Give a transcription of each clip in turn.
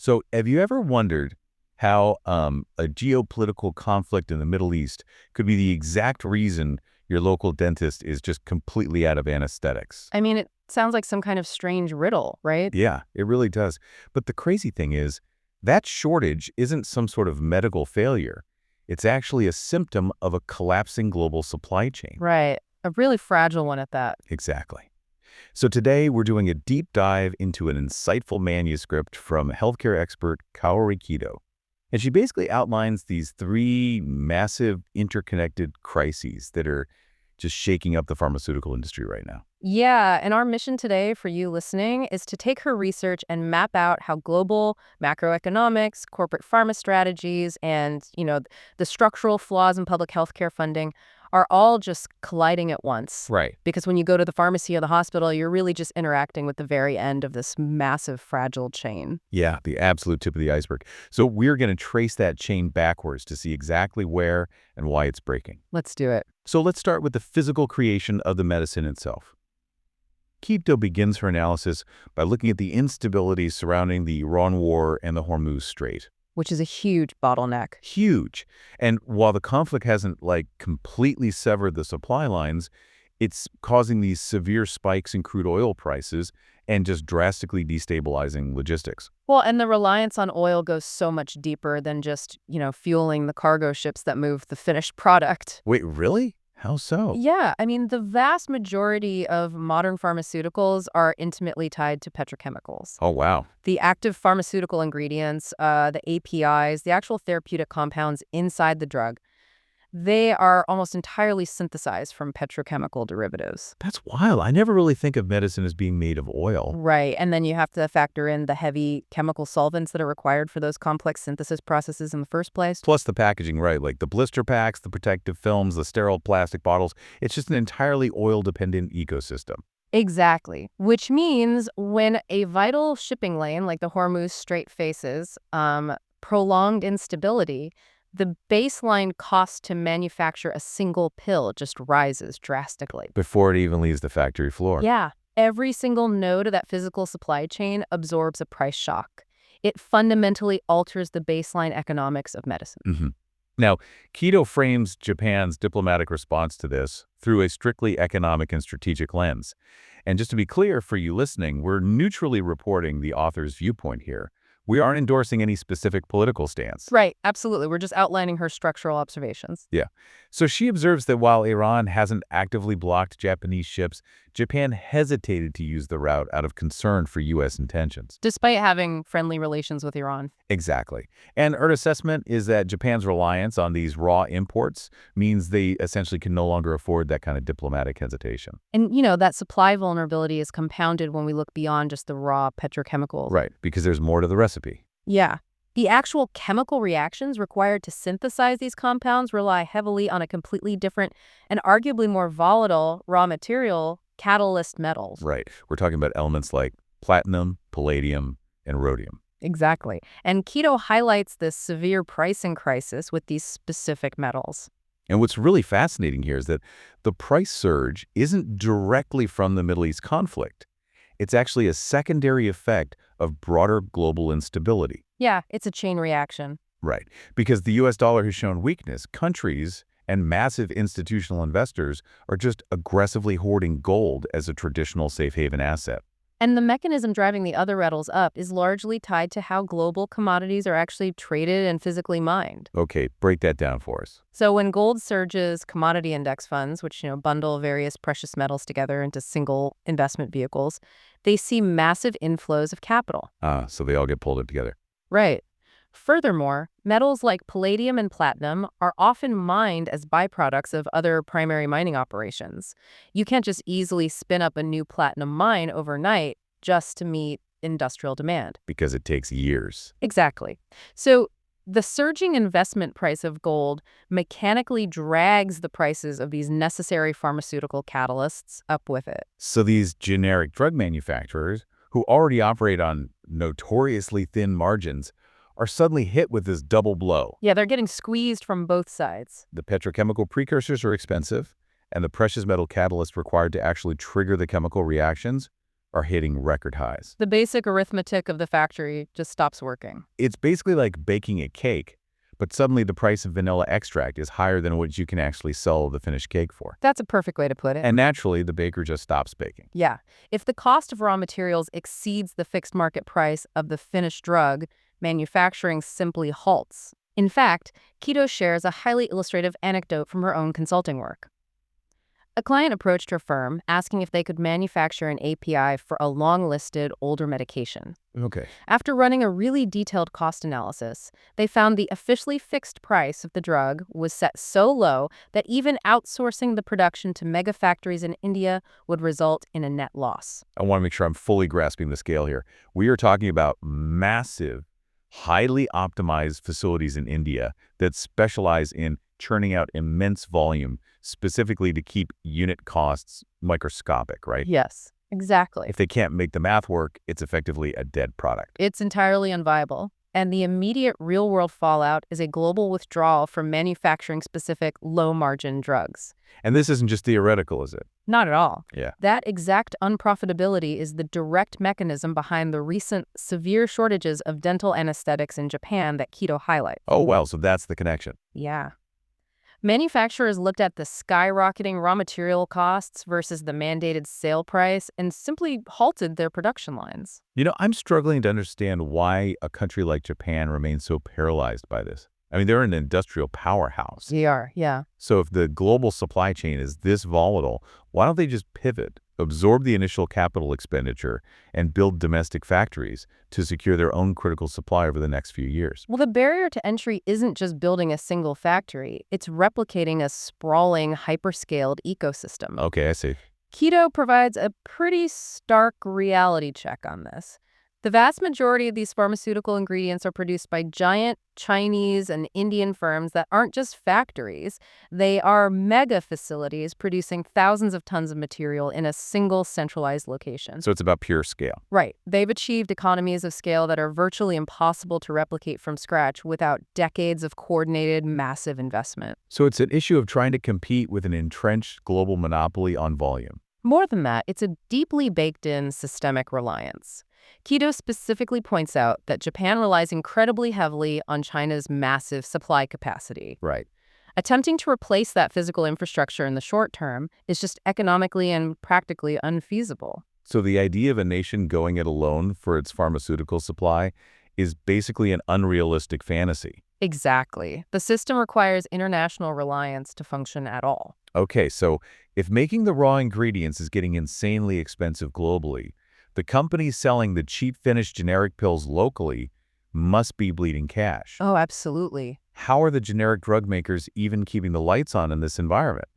So have you ever wondered how a geopolitical conflict in the Middle East could be the exact reason your local dentist is just completely out of anesthetics? I mean, it sounds like some kind of strange riddle, right? Yeah, it really does. But the crazy thing is, that shortage isn't some sort of medical failure. It's actually a symptom of a collapsing global supply chain. Right. A really fragile one at that. Exactly. So today we're doing a deep dive into an insightful manuscript from healthcare expert Kaori Kido. And she basically outlines these three massive interconnected crises that are just shaking up the pharmaceutical industry right now. Yeah, and our mission today for you listening is to take her research and map out how global macroeconomics, corporate pharma strategies, and, the structural flaws in public healthcare funding are all just colliding at once. Right. Because when you go to the pharmacy or the hospital, you're really just interacting with the very end of this massive, fragile chain. Yeah, the absolute tip of the iceberg. So we're going to trace that chain backwards to see exactly where and why it's breaking. Let's do it. So let's start with the physical creation of the medicine itself. Kido begins her analysis by looking at the instability surrounding the Iran War and the Hormuz Strait. Which is a huge bottleneck. Huge. And while the conflict hasn't, completely severed the supply lines, it's causing these severe spikes in crude oil prices and just drastically destabilizing logistics. Well, and the reliance on oil goes so much deeper than just, fueling the cargo ships that move the finished product. Wait, really? How so? Yeah, I mean, the vast majority of modern pharmaceuticals are intimately tied to petrochemicals. Oh, wow. The active pharmaceutical ingredients, the APIs, the actual therapeutic compounds inside the drug, they are almost entirely synthesized from petrochemical derivatives. That's wild. I never really think of medicine as being made of oil. Right, and then you have to factor in the heavy chemical solvents that are required for those complex synthesis processes in the first place. Plus the packaging, right? Like the blister packs, the protective films, the sterile plastic bottles. It's just an entirely oil-dependent ecosystem. Exactly, which means when a vital shipping lane like the Hormuz Strait faces prolonged instability, the baseline cost to manufacture a single pill just rises drastically. Before it even leaves the factory floor. Yeah, every single node of that physical supply chain absorbs a price shock. It fundamentally alters the baseline economics of medicine. hmm Now, Kido frames Japan's diplomatic response to this through a strictly economic and strategic lens. And just to be clear for you listening, we're neutrally reporting the author's viewpoint here. We aren't endorsing any specific political stance. Right, absolutely. We're just outlining her structural observations. Yeah. So she observes that while Iran hasn't actively blocked Japanese ships, Japan hesitated to use the route out of concern for U.S. intentions. Despite having friendly relations with Iran. Exactly. And her assessment is that Japan's reliance on these raw imports means they essentially can no longer afford that kind of diplomatic hesitation. And, that supply vulnerability is compounded when we look beyond just the raw petrochemicals. Right, because there's more to the recipe. Yeah. The actual chemical reactions required to synthesize these compounds rely heavily on a completely different and arguably more volatile raw material, catalyst metals. Right. We're talking about elements like platinum, palladium, and rhodium. Exactly. And Kido highlights this severe pricing crisis with these specific metals. And what's really fascinating here is that the price surge isn't directly from the Middle East conflict. It's actually a secondary effect of broader global instability. Yeah, it's a chain reaction. Right. Because the U.S. dollar has shown weakness, countries and massive institutional investors are just aggressively hoarding gold as a traditional safe haven asset. And the mechanism driving the other metals up is largely tied to how global commodities are actually traded and physically mined. Okay, break that down for us. So when gold surges, commodity index funds, which bundle various precious metals together into single investment vehicles, they see massive inflows of capital. So they all get pulled in together. Right. Furthermore, metals like palladium and platinum are often mined as byproducts of other primary mining operations. You can't just easily spin up a new platinum mine overnight just to meet industrial demand. Because it takes years. Exactly. So the surging investment price of gold mechanically drags the prices of these necessary pharmaceutical catalysts up with it. So these generic drug manufacturers, who already operate on notoriously thin margins, are suddenly hit with this double blow. Yeah, they're getting squeezed from both sides. The petrochemical precursors are expensive, and the precious metal catalysts required to actually trigger the chemical reactions are hitting record highs. The basic arithmetic of the factory just stops working. It's basically like baking a cake, but suddenly the price of vanilla extract is higher than what you can actually sell the finished cake for. That's a perfect way to put it. And naturally, the baker just stops baking. Yeah. If the cost of raw materials exceeds the fixed market price of the finished drug, manufacturing simply halts. In fact, Kido shares a highly illustrative anecdote from her own consulting work. A client approached her firm asking if they could manufacture an API for a long-listed older medication. Okay. After running a really detailed cost analysis, they found the officially fixed price of the drug was set so low that even outsourcing the production to mega factories in India would result in a net loss. I want to make sure I'm fully grasping the scale here. We are talking about massive, highly optimized facilities in India that specialize in churning out immense volume, specifically to keep unit costs microscopic, right? Yes, exactly. If they can't make the math work, it's effectively a dead product. It's entirely unviable. And the immediate real-world fallout is a global withdrawal from manufacturing-specific low-margin drugs. And this isn't just theoretical, is it? Not at all. Yeah. That exact unprofitability is the direct mechanism behind the recent severe shortages of dental anesthetics in Japan that Kido highlights. Oh, well, so that's the connection. Yeah. Manufacturers looked at the skyrocketing raw material costs versus the mandated sale price and simply halted their production lines. You know, I'm struggling to understand why a country like Japan remains so paralyzed by this. I mean, they're an industrial powerhouse. They are, yeah. So if the global supply chain is this volatile, why don't they just pivot, absorb the initial capital expenditure, and build domestic factories to secure their own critical supply over the next few years? Well, the barrier to entry isn't just building a single factory. It's replicating a sprawling, hyperscaled ecosystem. Okay, I see. Kido provides a pretty stark reality check on this. The vast majority of these pharmaceutical ingredients are produced by giant Chinese and Indian firms that aren't just factories. They are mega facilities producing thousands of tons of material in a single centralized location. So it's about pure scale. Right. They've achieved economies of scale that are virtually impossible to replicate from scratch without decades of coordinated, massive investment. So it's an issue of trying to compete with an entrenched global monopoly on volume. More than that, it's a deeply baked-in systemic reliance. Kido specifically points out that Japan relies incredibly heavily on China's massive supply capacity. Right. Attempting to replace that physical infrastructure in the short term is just economically and practically unfeasible. So the idea of a nation going it alone for its pharmaceutical supply is basically an unrealistic fantasy. Exactly. The system requires international reliance to function at all. Okay, so if making the raw ingredients is getting insanely expensive globally, the companies selling the cheap finished generic pills locally must be bleeding cash. Oh, absolutely. How are the generic drug makers even keeping the lights on in this environment?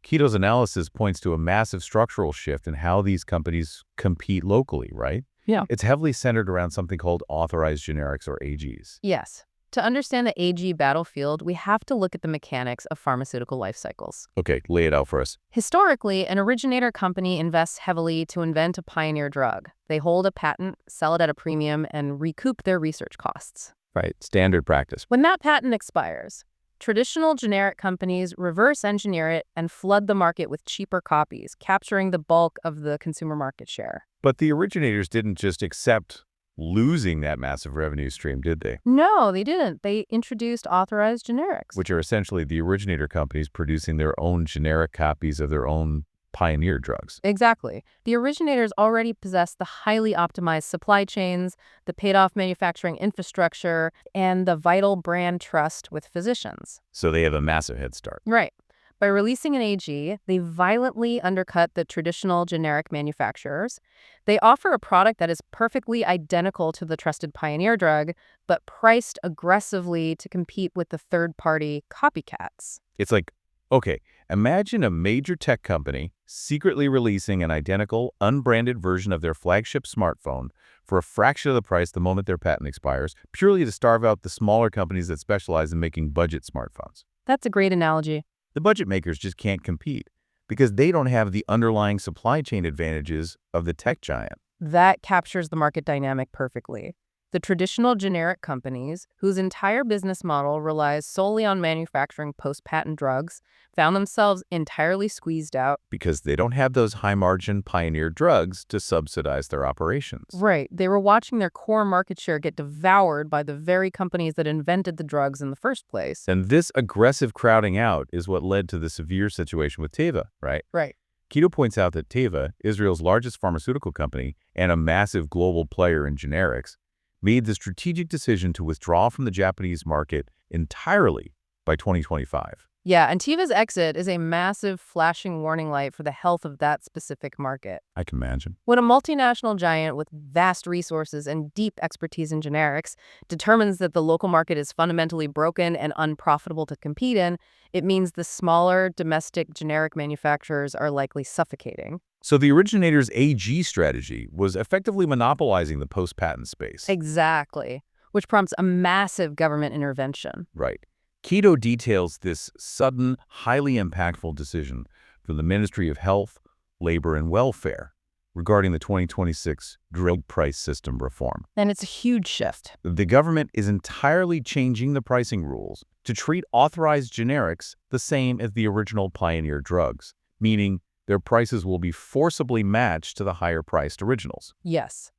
Kido's analysis points to a massive structural shift in how these companies compete locally, right? Yeah. It's heavily centered around something called Authorized Generics, or AGs. Yes. To understand the AG battlefield, we have to look at the mechanics of pharmaceutical life cycles. Okay, lay it out for us. Historically, an originator company invests heavily to invent a pioneer drug. They hold a patent, sell it at a premium, and recoup their research costs. Right, standard practice. When that patent expires, traditional generic companies reverse engineer it and flood the market with cheaper copies, capturing the bulk of the consumer market share. But the originators didn't just accept losing that massive revenue stream, did they? No, they didn't. They introduced authorized generics. Which are essentially the originator companies producing their own generic copies of their own pioneer drugs. Exactly. The originators already possessed the highly optimized supply chains, the paid-off manufacturing infrastructure, and the vital brand trust with physicians. So they have a massive head start. Right. By releasing an AG, they violently undercut the traditional generic manufacturers. They offer a product that is perfectly identical to the trusted pioneer drug, but priced aggressively to compete with the third-party copycats. It's like, okay, imagine a major tech company secretly releasing an identical, unbranded version of their flagship smartphone for a fraction of the price the moment their patent expires, purely to starve out the smaller companies that specialize in making budget smartphones. That's a great analogy. The budget makers just can't compete because they don't have the underlying supply chain advantages of the tech giant. That captures the market dynamic perfectly. The traditional generic companies, whose entire business model relies solely on manufacturing post-patent drugs, found themselves entirely squeezed out. Because they don't have those high-margin pioneer drugs to subsidize their operations. Right. They were watching their core market share get devoured by the very companies that invented the drugs in the first place. And this aggressive crowding out is what led to the severe situation with Teva, right? Right. Kido points out that Teva, Israel's largest pharmaceutical company and a massive global player in generics, made the strategic decision to withdraw from the Japanese market entirely by 2025. Yeah, and Teva's exit is a massive flashing warning light for the health of that specific market. I can imagine. When a multinational giant with vast resources and deep expertise in generics determines that the local market is fundamentally broken and unprofitable to compete in, it means the smaller domestic generic manufacturers are likely suffocating. So the originator's AG strategy was effectively monopolizing the post-patent space. Exactly, which prompts a massive government intervention. Right. Kido details this sudden, highly impactful decision from the Ministry of Health, Labor, and Welfare regarding the 2026 drug price system reform. And it's a huge shift. The government is entirely changing the pricing rules to treat authorized generics the same as the original pioneer drugs, meaning their prices will be forcibly matched to the higher-priced originals. Yes.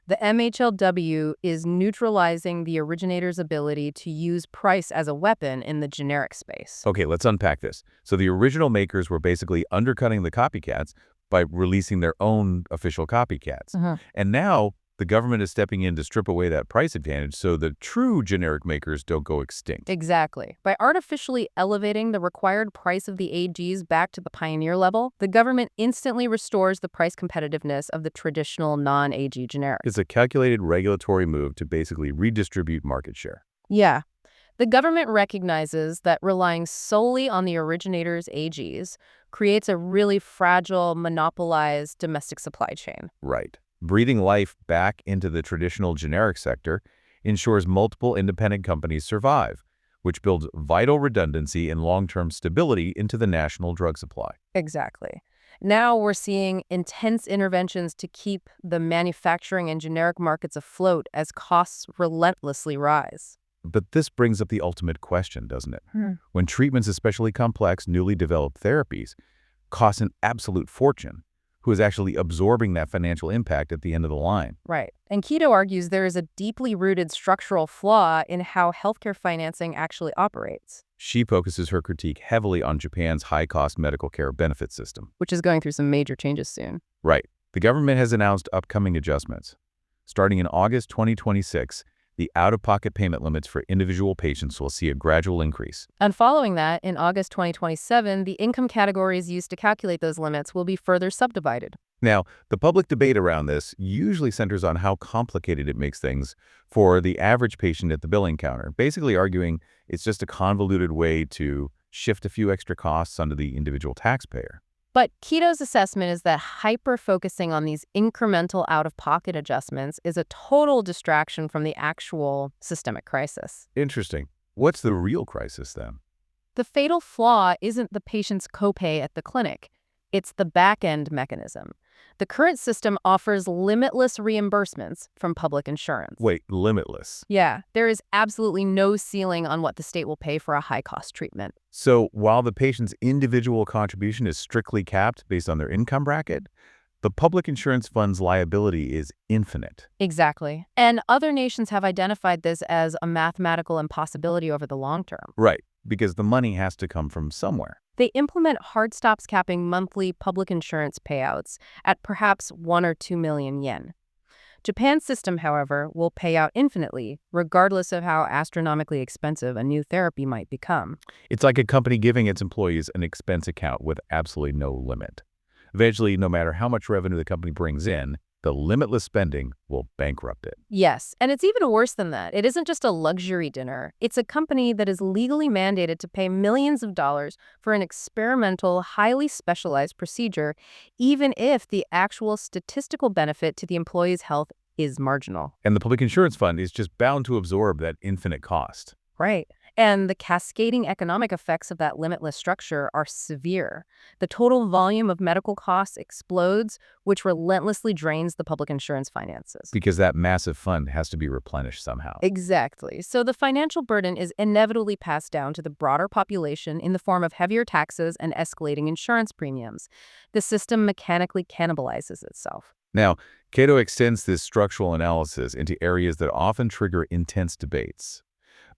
The MHLW is neutralizing the originator's ability to use price as a weapon in the generic space. Okay, let's unpack this. So the original makers were basically undercutting the copycats by releasing their own official copycats. And now the government is stepping in to strip away that price advantage so the true generic makers don't go extinct. Exactly. By artificially elevating the required price of the AGs back to the pioneer level, the government instantly restores the price competitiveness of the traditional non-AG generics. It's a calculated regulatory move to basically redistribute market share. Yeah. The government recognizes that relying solely on the originator's AGs creates a really fragile, monopolized domestic supply chain. Right. Breathing life back into the traditional generic sector ensures multiple independent companies survive, which builds vital redundancy and long-term stability into the national drug supply. Exactly. Now we're seeing intense interventions to keep the manufacturing and generic markets afloat as costs relentlessly rise. But this brings up the ultimate question, doesn't it? When treatments, especially complex, newly developed therapies, cost an absolute fortune, who is actually absorbing that financial impact at the end of the line? Right. And Kido argues there is a deeply rooted structural flaw in how healthcare financing actually operates. She focuses her critique heavily on Japan's high-cost medical care benefit system. Which is going through some major changes soon. Right. The government has announced upcoming adjustments. Starting in August 2026, the out-of-pocket payment limits for individual patients will see a gradual increase. And following that, in August 2027, the income categories used to calculate those limits will be further subdivided. Now, the public debate around this usually centers on how complicated it makes things for the average patient at the billing counter, basically arguing it's just a convoluted way to shift a few extra costs onto the individual taxpayer. But Kido's assessment is that hyper-focusing on these incremental out-of-pocket adjustments is a total distraction from the actual systemic crisis. Interesting. What's the real crisis then? The fatal flaw isn't the patient's copay at the clinic. It's the back-end mechanism. The current system offers limitless reimbursements from public insurance. Wait, limitless? Yeah, there is absolutely no ceiling on what the state will pay for a high-cost treatment. So while the patient's individual contribution is strictly capped based on their income bracket, the public insurance fund's liability is infinite. Exactly. And other nations have identified this as a mathematical impossibility over the long term. Right, because the money has to come from somewhere. They implement hard stops capping monthly public insurance payouts at perhaps 1 or 2 million yen. Japan's system, however, will pay out infinitely, regardless of how astronomically expensive a new therapy might become. It's like a company giving its employees an expense account with absolutely no limit. Eventually, no matter how much revenue the company brings in, the limitless spending will bankrupt it. Yes, and it's even worse than that. It isn't just a luxury dinner. It's a company that is legally mandated to pay millions of dollars for an experimental, highly specialized procedure, even if the actual statistical benefit to the employee's health is marginal. And the public insurance fund is just bound to absorb that infinite cost. Right. And the cascading economic effects of that limitless structure are severe. The total volume of medical costs explodes, which relentlessly drains the public insurance finances. Because that massive fund has to be replenished somehow. Exactly. So the financial burden is inevitably passed down to the broader population in the form of heavier taxes and escalating insurance premiums. The system mechanically cannibalizes itself. Now, Cato extends this structural analysis into areas that often trigger intense debates,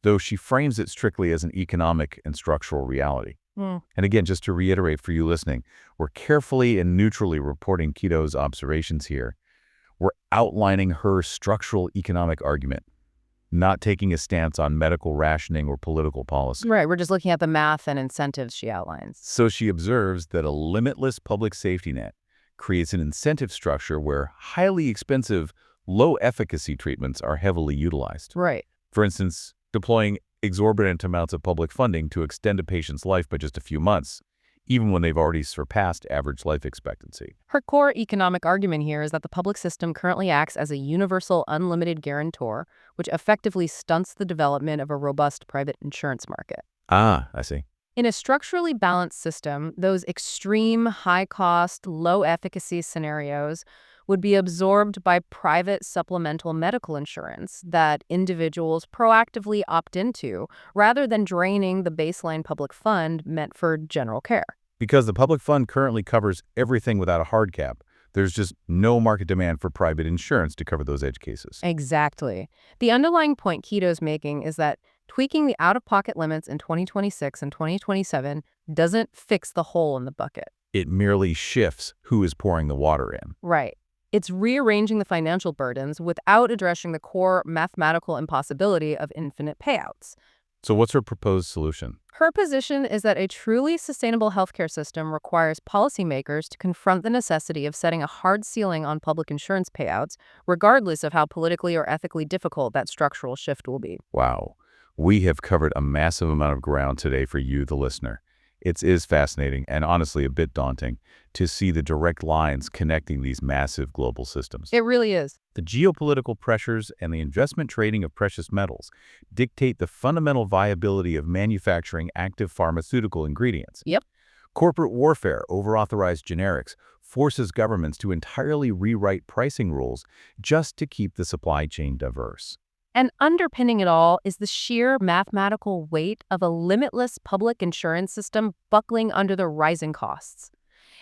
though she frames it strictly as an economic and structural reality. Hmm. And again, just to reiterate for you listening, we're carefully and neutrally reporting Keto's observations here. We're outlining her structural economic argument, not taking a stance on medical rationing or political policy. Right, we're just looking at the math and incentives she outlines. So she observes that a limitless public safety net creates an incentive structure where highly expensive, low-efficacy treatments are heavily utilized. Right. For instance, deploying exorbitant amounts of public funding to extend a patient's life by just a few months, even when they've already surpassed average life expectancy. Her core economic argument here is that the public system currently acts as a universal unlimited guarantor, which effectively stunts the development of a robust private insurance market. Ah, I see. In a structurally balanced system, those extreme high-cost, low-efficacy scenarios would be absorbed by private supplemental medical insurance that individuals proactively opt into, rather than draining the baseline public fund meant for general care. Because the public fund currently covers everything without a hard cap, there's just no market demand for private insurance to cover those edge cases. Exactly. The underlying point Keto's making is that tweaking the out-of-pocket limits in 2026 and 2027 doesn't fix the hole in the bucket. It merely shifts who is pouring the water in. Right. It's rearranging the financial burdens without addressing the core mathematical impossibility of infinite payouts. So what's her proposed solution? Her position is that a truly sustainable healthcare system requires policymakers to confront the necessity of setting a hard ceiling on public insurance payouts, regardless of how politically or ethically difficult that structural shift will be. Wow. We have covered a massive amount of ground today for you, the listener. It is fascinating and honestly a bit daunting to see the direct lines connecting these massive global systems. It really is. The geopolitical pressures and the investment trading of precious metals dictate the fundamental viability of manufacturing active pharmaceutical ingredients. Yep. Corporate warfare over authorized generics forces governments to entirely rewrite pricing rules just to keep the supply chain diverse. And underpinning it all is the sheer mathematical weight of a limitless public insurance system buckling under the rising costs.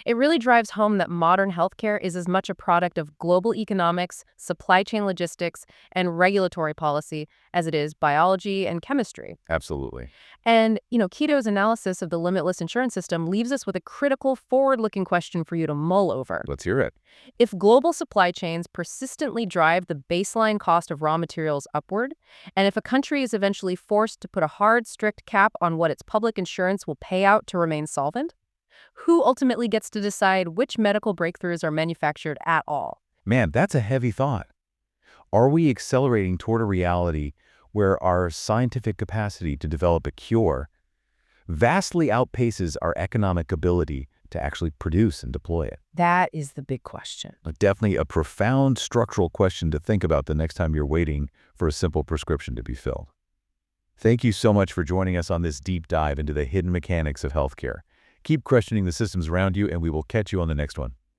It really drives home that modern healthcare is as much a product of global economics, supply chain logistics, and regulatory policy as it is biology and chemistry. Absolutely. And, Keto's analysis of the limitless insurance system leaves us with a critical, forward-looking question for you to mull over. Let's hear it. If global supply chains persistently drive the baseline cost of raw materials upward, and if a country is eventually forced to put a hard, strict cap on what its public insurance will pay out to remain solvent, who ultimately gets to decide which medical breakthroughs are manufactured at all? Man, that's a heavy thought. Are we accelerating toward a reality where our scientific capacity to develop a cure vastly outpaces our economic ability to actually produce and deploy it? That is the big question. Definitely a profound structural question to think about the next time you're waiting for a simple prescription to be filled. Thank you so much for joining us on this deep dive into the hidden mechanics of healthcare. Keep questioning the systems around you, and we will catch you on the next one.